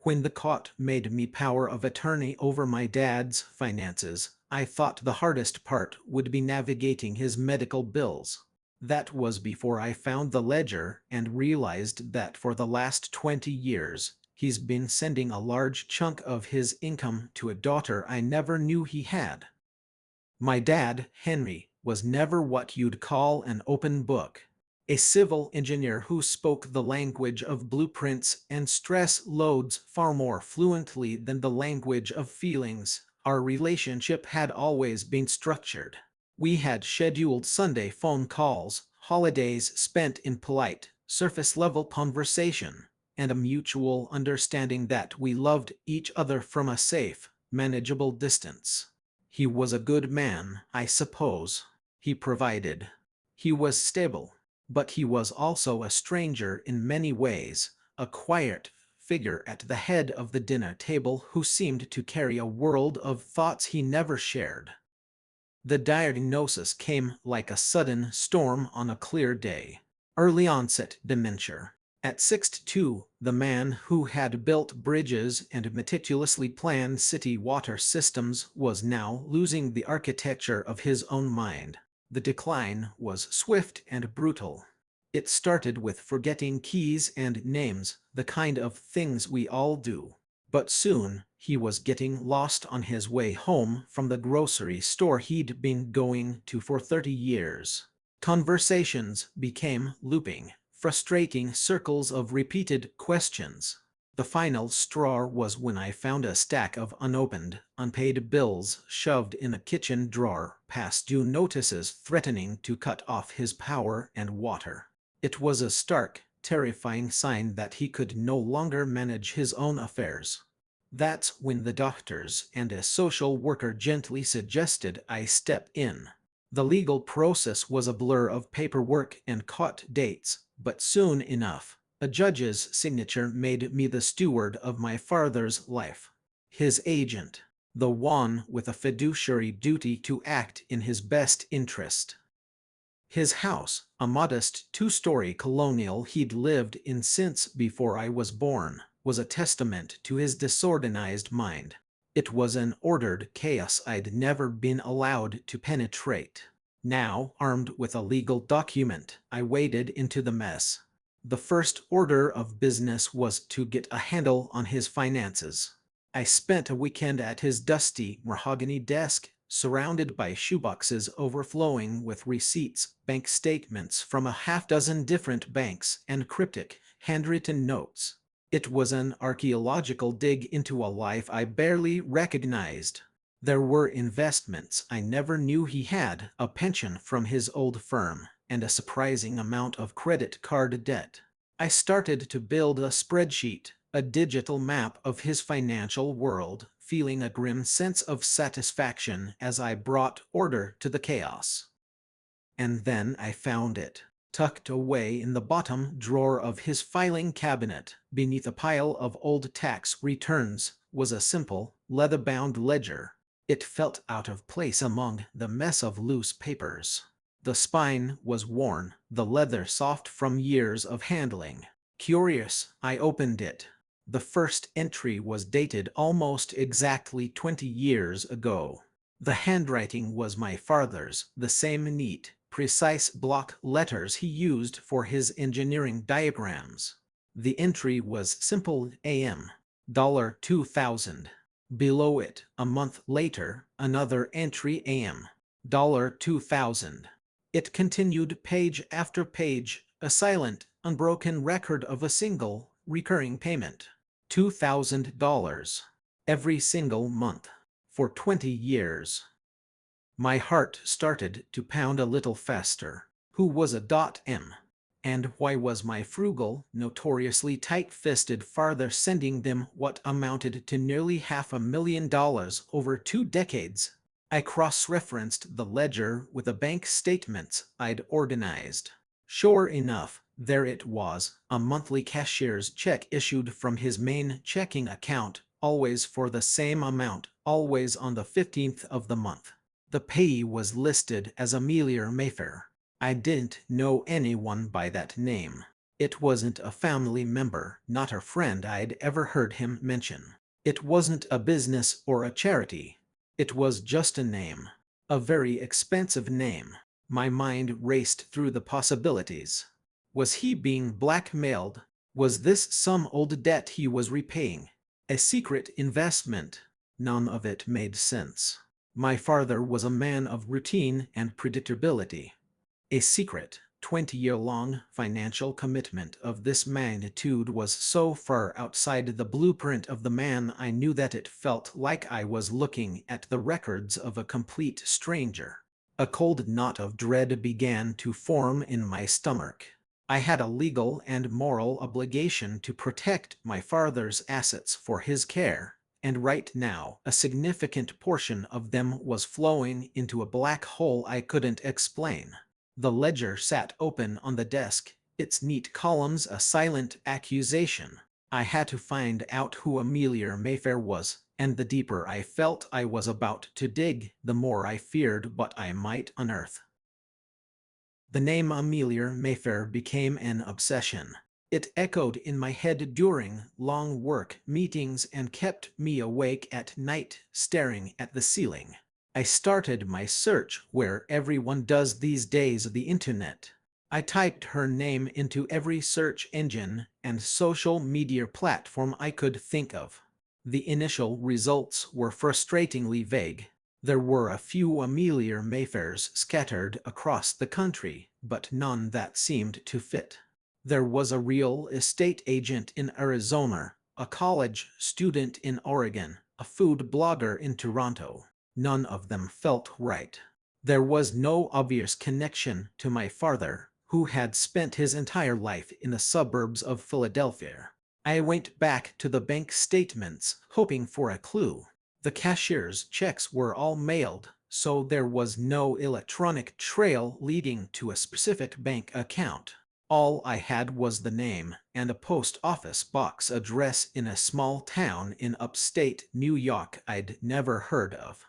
When the court made me power of attorney over my dad's finances, I thought the hardest part would be navigating his medical bills. That was before I found the ledger and realized that for the last 20 years, he's been sending a large chunk of his income to a daughter I never knew he had. My dad, Henry, was never what you'd call an open book. A civil engineer who spoke the language of blueprints and stress loads far more fluently than the language of feelings, our relationship had always been structured. We had scheduled Sunday phone calls, holidays spent in polite, surface-level conversation, and a mutual understanding that we loved each other from a safe, manageable distance. He was a good man, I suppose. He provided. He was stable. But he was also a stranger in many ways, a quiet figure at the head of the dinner table who seemed to carry a world of thoughts he never shared. The diagnosis came like a sudden storm on a clear day. Early onset dementia. At 62, the man who had built bridges and meticulously planned city water systems was now losing the architecture of his own mind. The decline was swift and brutal. It started with forgetting keys and names, the kind of things we all do. But soon, he was getting lost on his way home from the grocery store he'd been going to for 30 years. Conversations became looping, frustrating circles of repeated questions. The final straw was when I found a stack of unopened, unpaid bills shoved in a kitchen drawer, past due notices threatening to cut off his power and water. It was a stark, terrifying sign that he could no longer manage his own affairs. That's when the doctors and a social worker gently suggested I step in. The legal process was a blur of paperwork and court dates, but soon enough, a judge's signature made me the steward of my father's life. His agent, the one with a fiduciary duty to act in his best interest. His house, a modest two-story colonial he'd lived in since before I was born, was a testament to his disorganized mind. It was an ordered chaos I'd never been allowed to penetrate. Now, armed with a legal document, I waded into the mess. The first order of business was to get a handle on his finances. I spent a weekend at his dusty mahogany desk, surrounded by shoeboxes overflowing with receipts, bank statements from a half-dozen different banks, and cryptic, handwritten notes. It was an archaeological dig into a life I barely recognized. There were investments I never knew he had, a pension from his old firm, and a surprising amount of credit card debt. I started to build a spreadsheet, a digital map of his financial world, feeling a grim sense of satisfaction as I brought order to the chaos. And then I found it. Tucked away in the bottom drawer of his filing cabinet, beneath a pile of old tax returns, was a simple, leather-bound ledger. It felt out of place among the mess of loose papers. The spine was worn, the leather soft from years of handling. Curious, I opened it. The first entry was dated almost exactly 20 years ago. The handwriting was my father's, the same neat, precise block letters he used for his engineering diagrams. The entry was simple: AM. $2000. Below it, a month later, another entry: AM. $2000. It continued page after page, a silent, unbroken record of a single, recurring payment. $2,000. Every single month. For 20 years. My heart started to pound a little faster. Who was a .m? And why was my frugal, notoriously tight-fisted father sending them what amounted to nearly $500,000 over 2 decades? I cross-referenced the ledger with the bank statements I'd organized. Sure enough, there it was, a monthly cashier's check issued from his main checking account, always for the same amount, always on the 15th of the month. The payee was listed as Amelia Mayfair. I didn't know anyone by that name. It wasn't a family member, not a friend I'd ever heard him mention. It wasn't a business or a charity. It was just a name. A very expensive name. My mind raced through the possibilities. Was he being blackmailed? Was this some old debt he was repaying? A secret investment? None of it made sense. My father was a man of routine and predictability. A secret, 20-year-long financial commitment of this magnitude was so far outside the blueprint of the man I knew that it felt like I was looking at the records of a complete stranger. A cold knot of dread began to form in my stomach. I had a legal and moral obligation to protect my father's assets for his care, and right now a significant portion of them was flowing into a black hole I couldn't explain. The ledger sat open on the desk, its neat columns a silent accusation. I had to find out who Amelia Mayfair was, and the deeper I felt I was about to dig, the more I feared what I might unearth. The name Amelia Mayfair became an obsession. It echoed in my head during long work meetings and kept me awake at night staring at the ceiling. I started my search where everyone does these days, the internet. I typed her name into every search engine and social media platform I could think of. The initial results were frustratingly vague. There were a few Amelia Mayfairs scattered across the country, but none that seemed to fit. There was a real estate agent in Arizona, a college student in Oregon, a food blogger in Toronto. None of them felt right. There was no obvious connection to my father, who had spent his entire life in the suburbs of Philadelphia. I went back to the bank statements, hoping for a clue. The cashier's checks were all mailed, so there was no electronic trail leading to a specific bank account. All I had was the name and a post office box address in a small town in upstate New York I'd never heard of.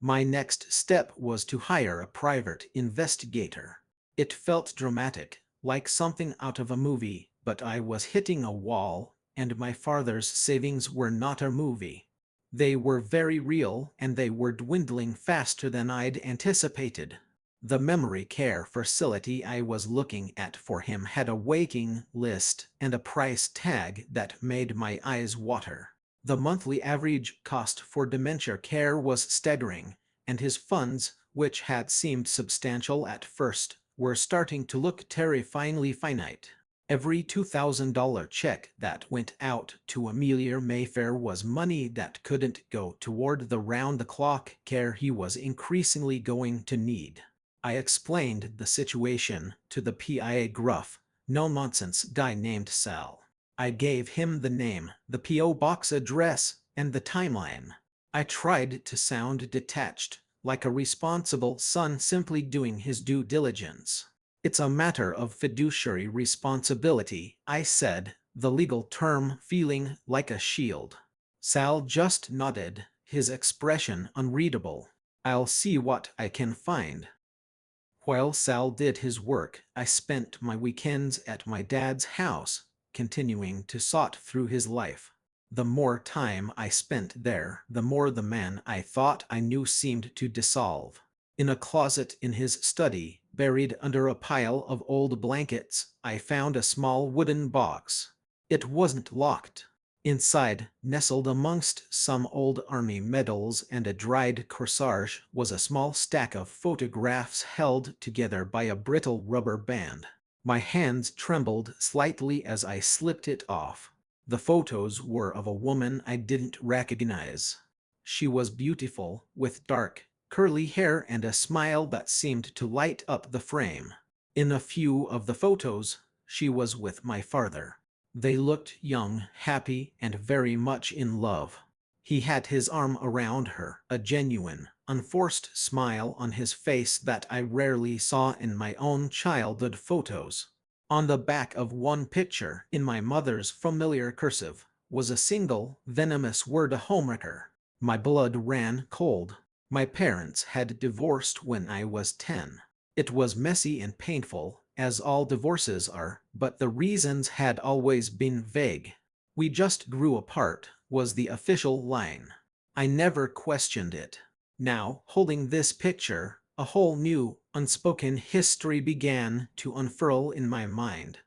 My next step was to hire a private investigator. It felt dramatic, like something out of a movie, but I was hitting a wall, and my father's savings were not a movie. They were very real, and they were dwindling faster than I'd anticipated. The memory care facility I was looking at for him had a waiting list and a price tag that made my eyes water. The monthly average cost for dementia care was staggering, and his funds, which had seemed substantial at first, were starting to look terrifyingly finite. Every $2,000 check that went out to Amelia Mayfair was money that couldn't go toward the round-the-clock care he was increasingly going to need. I explained the situation to the PIA gruff, no-nonsense guy named Sal. I gave him the name, the P.O. box address, and the timeline. I tried to sound detached, like a responsible son simply doing his due diligence. It's a matter of fiduciary responsibility, I said, the legal term feeling like a shield. Sal just nodded, his expression unreadable. I'll see what I can find. While Sal did his work, I spent my weekends at my dad's house, continuing to sort through his life. The more time I spent there, the more the man I thought I knew seemed to dissolve. In a closet in his study, buried under a pile of old blankets, I found a small wooden box. It wasn't locked. Inside, nestled amongst some old army medals and a dried corsage, was a small stack of photographs held together by a brittle rubber band. My hands trembled slightly as I slipped it off. The photos were of a woman I didn't recognize. She was beautiful, with dark, curly hair and a smile that seemed to light up the frame. In a few of the photos, she was with my father. They looked young, happy, and very much in love. He had his arm around her, a genuine, unforced smile on his face that I rarely saw in my own childhood photos. On the back of one picture, in my mother's familiar cursive, was a single, venomous word, a homewrecker. My blood ran cold. My parents had divorced when I was 10. It was messy and painful, as all divorces are, but the reasons had always been vague. "We just grew apart," was the official line. I never questioned it. Now, holding this picture, a whole new, unspoken history began to unfurl in my mind.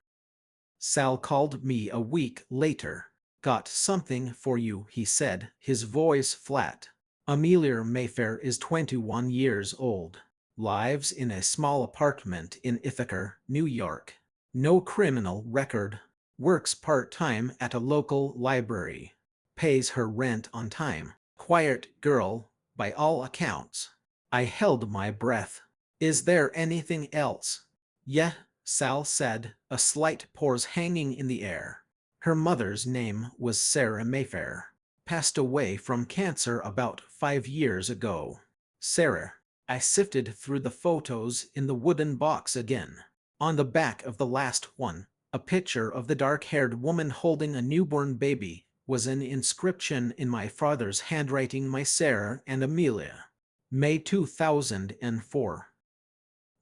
Sal called me a week later. "Got something for you," he said, his voice flat. "Amelia Mayfair is 21 years old. Lives in a small apartment in Ithaca, New York. No criminal record. Works part-time at a local library. Pays her rent on time. Quiet girl, by all accounts." I held my breath. "Is there anything else?" "Yeah," Sal said, a slight pause hanging in the air. "Her mother's name was Sarah Mayfair. Passed away from cancer about 5 years ago." Sarah. I sifted through the photos in the wooden box again. On the back of the last one, a picture of the dark-haired woman holding a newborn baby, was an inscription in my father's handwriting: "My Sarah and Amelia. May 2004.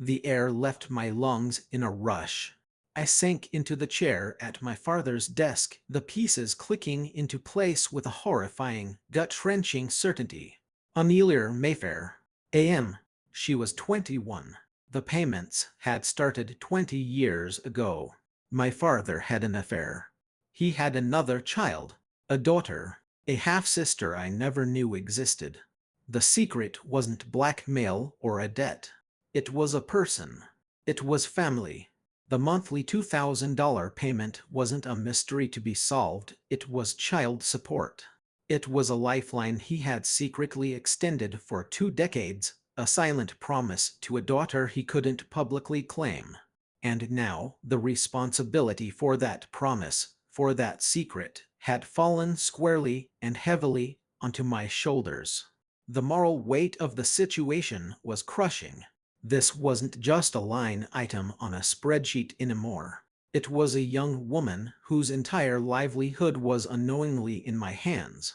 The air left my lungs in a rush. I sank into the chair at my father's desk, the pieces clicking into place with a horrifying, gut-wrenching certainty. Amelia Mayfair. A.M. She was 21. The payments had started 20 years ago. My father had an affair. He had another child, a daughter, a half-sister I never knew existed. The secret wasn't blackmail or a debt. It was a person. It was family. The monthly $2,000 payment wasn't a mystery to be solved, it was child support. It was a lifeline he had secretly extended for 2 decades, a silent promise to a daughter he couldn't publicly claim. And now, the responsibility for that promise, for that secret, had fallen squarely and heavily onto my shoulders. The moral weight of the situation was crushing. This wasn't just a line item on a spreadsheet anymore. It was a young woman whose entire livelihood was unknowingly in my hands.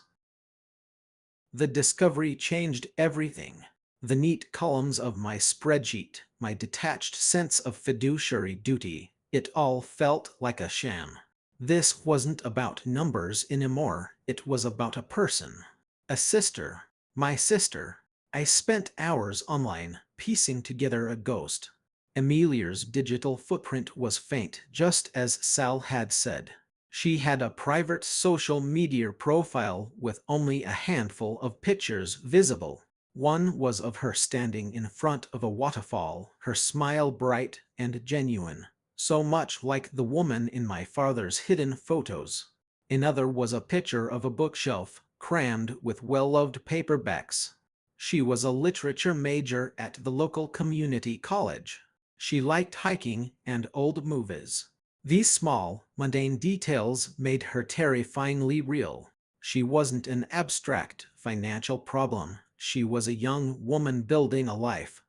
The discovery changed everything. The neat columns of my spreadsheet, my detached sense of fiduciary duty, it all felt like a sham. This wasn't about numbers anymore, it was about a person. A sister. My sister. I spent hours online, piecing together a ghost. Amelia's digital footprint was faint, just as Sal had said. She had a private social media profile with only a handful of pictures visible. One was of her standing in front of a waterfall, her smile bright and genuine, so much like the woman in my father's hidden photos. Another was a picture of a bookshelf, crammed with well-loved paperbacks. She was a literature major at the local community college. She liked hiking and old movies. These small, mundane details made her terrifyingly real. She wasn't an abstract financial problem. She was a young woman building a life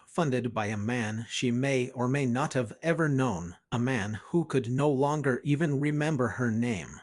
funded by a man she may or may not have ever known, a man who could no longer even remember her name.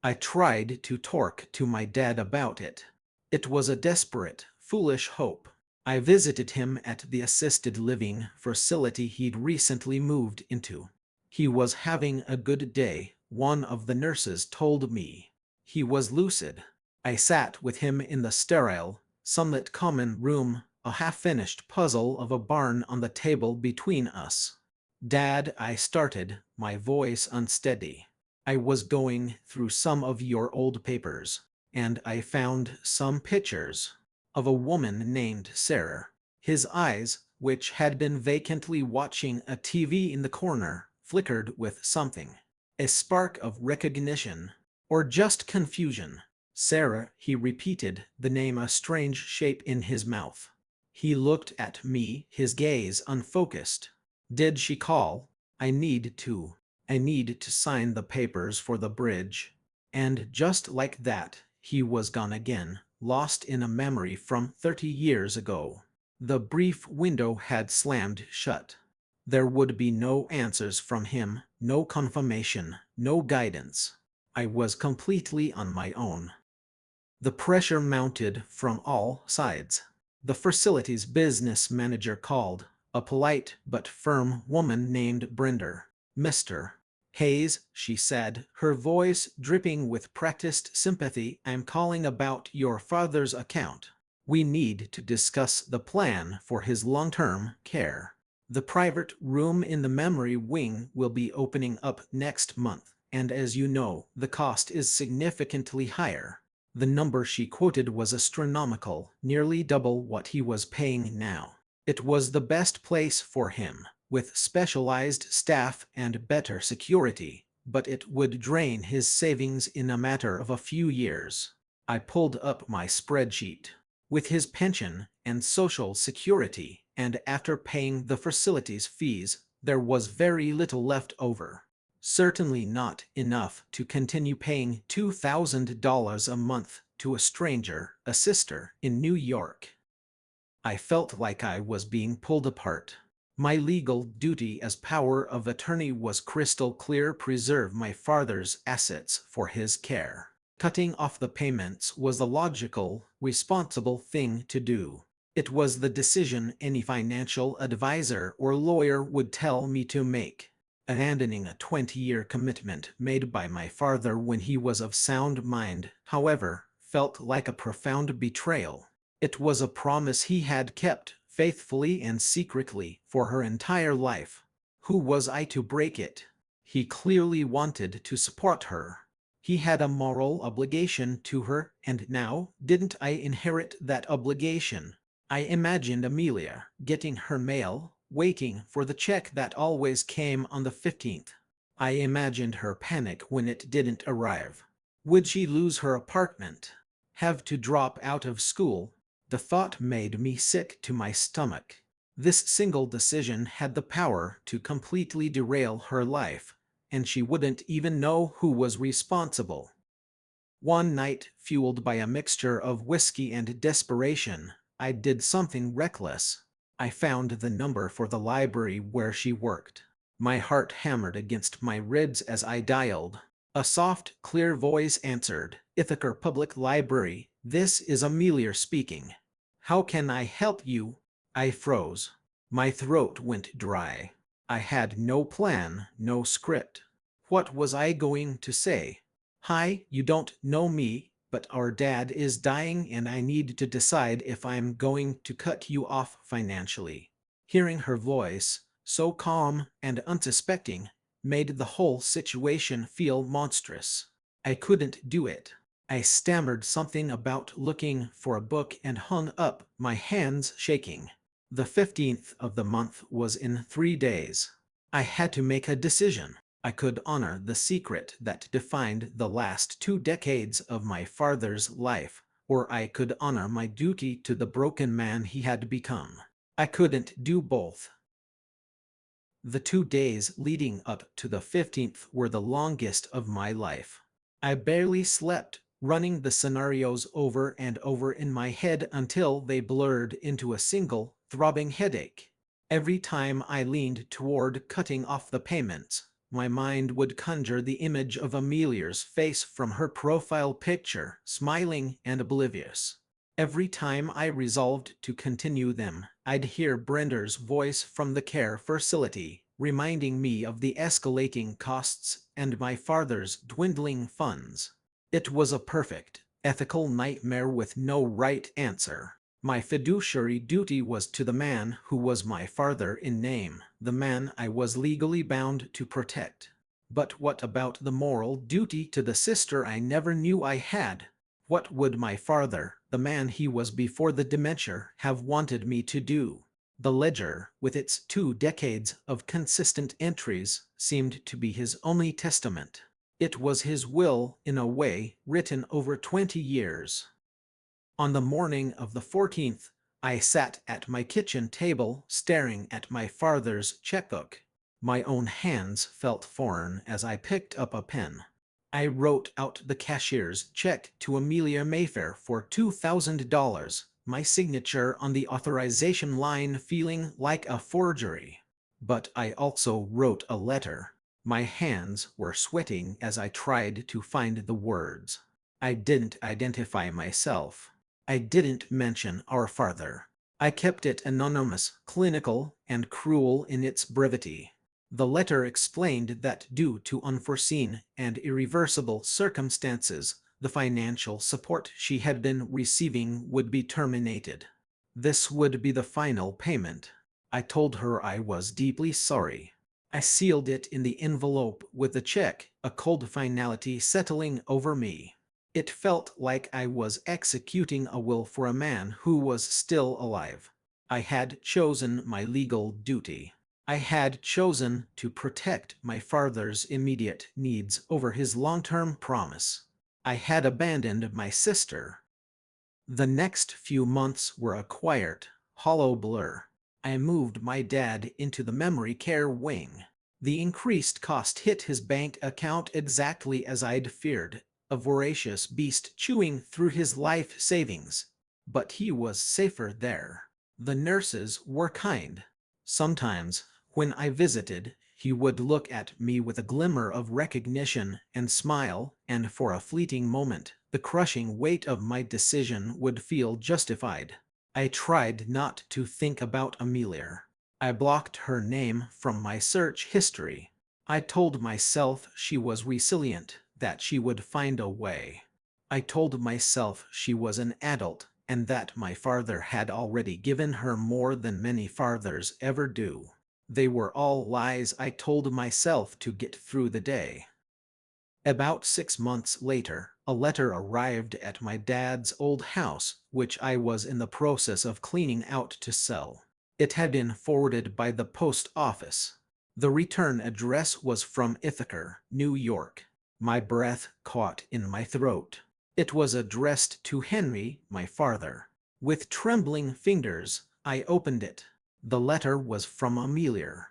I tried to talk to my dad about it. It was a desperate, foolish hope. I visited him at the assisted living facility he'd recently moved into. He was having a good day, one of the nurses told me. He was lucid. I sat with him in the sterile, sunlit common room, a half-finished puzzle of a barn on the table between us. "Dad," I started, my voice unsteady. "I was going through some of your old papers, and I found some pictures of a woman named Sarah." His eyes, which had been vacantly watching a TV in the corner, flickered with something. A spark of recognition, or just confusion. "Sarah," he repeated, the name a strange shape in his mouth. He looked at me, his gaze unfocused. "Did she call?" I need to sign the papers for the bridge." And just like that, he was gone again, lost in a memory from 30 years ago. The brief window had slammed shut. There would be no answers from him, no confirmation, no guidance. I was completely on my own. The pressure mounted from all sides. The facility's business manager called. a polite but firm woman named Brinder. Mr. Hayes, she said, her voice dripping with practiced sympathy, I'm calling about your father's account. We need to discuss the plan for his long-term care. The private room in the memory wing will be opening up next month, and as you know, the cost is significantly higher. The number she quoted was astronomical, nearly double what he was paying now. It was the best place for him, with specialized staff and better security, but it would drain his savings in a matter of a few years. I pulled up my spreadsheet. With his pension and social security, and after paying the facilities fees, there was very little left over. Certainly not enough to continue paying $2,000 a month to a stranger, a sister, in New York. I felt like I was being pulled apart. My legal duty as power of attorney was crystal clear: preserve my father's assets for his care. Cutting off the payments was the logical, responsible thing to do. It was the decision any financial advisor or lawyer would tell me to make. Abandoning a 20-year commitment made by my father when he was of sound mind, however, felt like a profound betrayal. It was a promise he had kept faithfully and secretly for her entire life. Who was I to break it? He clearly wanted to support her. He had a moral obligation to her, and now, didn't I inherit that obligation? I imagined Amelia getting her mail, waiting for the check that always came on the 15th. I imagined her panic when it didn't arrive. Would she lose her apartment? Have to drop out of school? The thought made me sick to my stomach. This single decision had the power to completely derail her life, and she wouldn't even know who was responsible. One night, fueled by a mixture of whiskey and desperation, I did something reckless. I found the number for the library where she worked. My heart hammered against my ribs as I dialed. A soft, clear voice answered, "Ithaca Public Library, this is Amelia speaking. How can I help you?" I froze. My throat went dry. I had no plan, no script. What was I going to say? "Hi, you don't know me, but our dad is dying and I need to decide if I'm going to cut you off financially." Hearing her voice, so calm and unsuspecting, made the whole situation feel monstrous. I couldn't do it. I stammered something about looking for a book and hung up, my hands shaking. The 15th of the month was in 3 days. I had to make a decision. I could honor the secret that defined the last 2 decades of my father's life, or I could honor my duty to the broken man he had become. I couldn't do both. The 2 days leading up to the 15th were the longest of my life. I barely slept, running the scenarios over and over in my head until they blurred into a single, throbbing headache. Every time I leaned toward cutting off the payments, my mind would conjure the image of Amelia's face from her profile picture, smiling and oblivious. Every time I resolved to continue them, I'd hear Brender's voice from the care facility, reminding me of the escalating costs and my father's dwindling funds. It was a perfect, ethical nightmare with no right answer. My fiduciary duty was to the man who was my father in name, the man I was legally bound to protect. But what about the moral duty to the sister I never knew I had? What would my father, the man he was before the dementia, have wanted me to do? The ledger, with its 2 decades of consistent entries, seemed to be his only testament. It was his will, in a way, written over 20 years. On the morning of the 14th, I sat at my kitchen table, staring at my father's checkbook. My own hands felt foreign as I picked up a pen. I wrote out the cashier's check to Amelia Mayfair for $2,000, my signature on the authorization line feeling like a forgery. But I also wrote a letter. My hands were sweating as I tried to find the words. I didn't identify myself. I didn't mention our father. I kept it anonymous, clinical, and cruel in its brevity. The letter explained that due to unforeseen and irreversible circumstances, the financial support she had been receiving would be terminated. This would be the final payment. I told her I was deeply sorry. I sealed it in the envelope with the check, a cold finality settling over me. It felt like I was executing a will for a man who was still alive. I had chosen my legal duty. I had chosen to protect my father's immediate needs over his long-term promise. I had abandoned my sister. The next few months were a quiet, hollow blur. I moved my dad into the memory care wing. The increased cost hit his bank account exactly as I'd feared, a voracious beast chewing through his life savings. But he was safer there. The nurses were kind. Sometimes, when I visited, he would look at me with a glimmer of recognition and smile, and for a fleeting moment, the crushing weight of my decision would feel justified. I tried not to think about Amelia. I blocked her name from my search history. I told myself she was resilient, that she would find a way. I told myself she was an adult, and that my father had already given her more than many fathers ever do. They were all lies I told myself to get through the day. About 6 months later, a letter arrived at my dad's old house, which I was in the process of cleaning out to sell. It had been forwarded by the post office. The return address was from Ithaca, New York. My breath caught in my throat. It was addressed to Henry, my father. With trembling fingers, I opened it. The letter was from Amelia.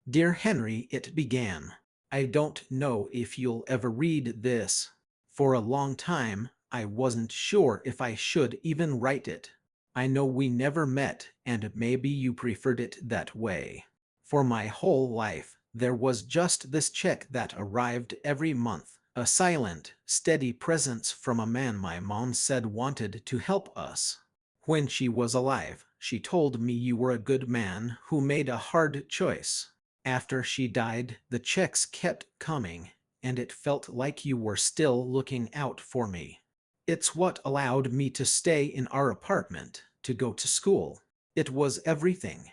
"Dear Henry," it began. "I don't know if you'll ever read this. For a long time, I wasn't sure if I should even write it. I know we never met, and maybe you preferred it that way. For my whole life, there was just this check that arrived every month, a silent, steady presence from a man my mom said wanted to help us. When she was alive, she told me you were a good man who made a hard choice. After she died, the checks kept coming, and it felt like you were still looking out for me. It's what allowed me to stay in our apartment, to go to school. It was everything.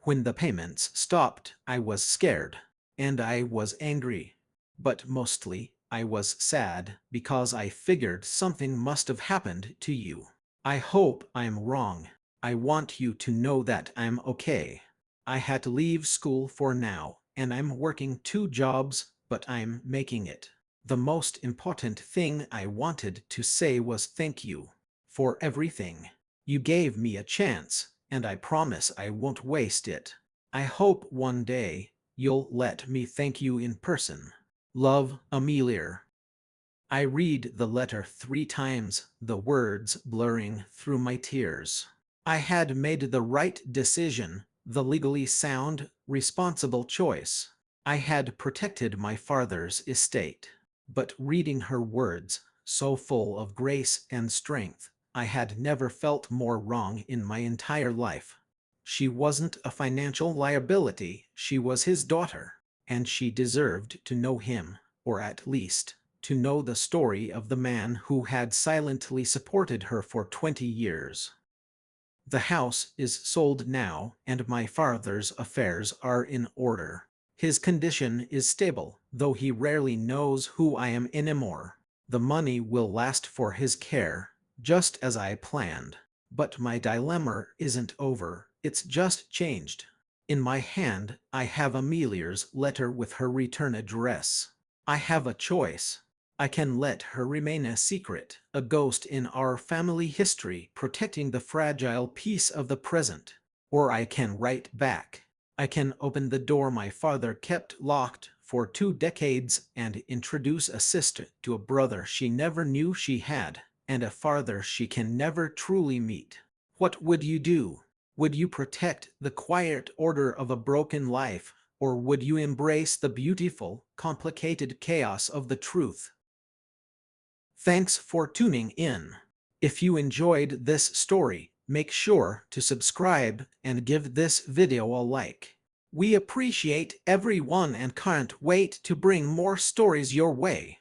When the payments stopped, I was scared, and I was angry. But mostly, I was sad because I figured something must have happened to you. I hope I'm wrong. I want you to know that I'm okay. I had to leave school for now, and I'm working 2 jobs, but I'm making it. The most important thing I wanted to say was thank you for everything. You gave me a chance, and I promise I won't waste it. I hope one day you'll let me thank you in person. Love, Amelia." I read the letter 3 times, the words blurring through my tears. I had made the right decision, the legally sound, responsible choice. I had protected my father's estate. But reading her words, so full of grace and strength, I had never felt more wrong in my entire life. She wasn't a financial liability, she was his daughter, and she deserved to know him, or at least to know the story of the man who had silently supported her for 20 years. The house is sold now, and my father's affairs are in order. His condition is stable, though he rarely knows who I am anymore. The money will last for his care, just as I planned. But my dilemma isn't over, it's just changed. In my hand, I have Amelia's letter with her return address. I have a choice. I can let her remain a secret, a ghost in our family history protecting the fragile piece of the present. Or I can write back. I can open the door my father kept locked for 2 decades and introduce a sister to a brother she never knew she had, and a father she can never truly meet. What would you do? Would you protect the quiet order of a broken life, or would you embrace the beautiful, complicated chaos of the truth? Thanks for tuning in. If you enjoyed this story, Make sure to subscribe and give this video a like. We appreciate everyone and can't wait to bring more stories your way.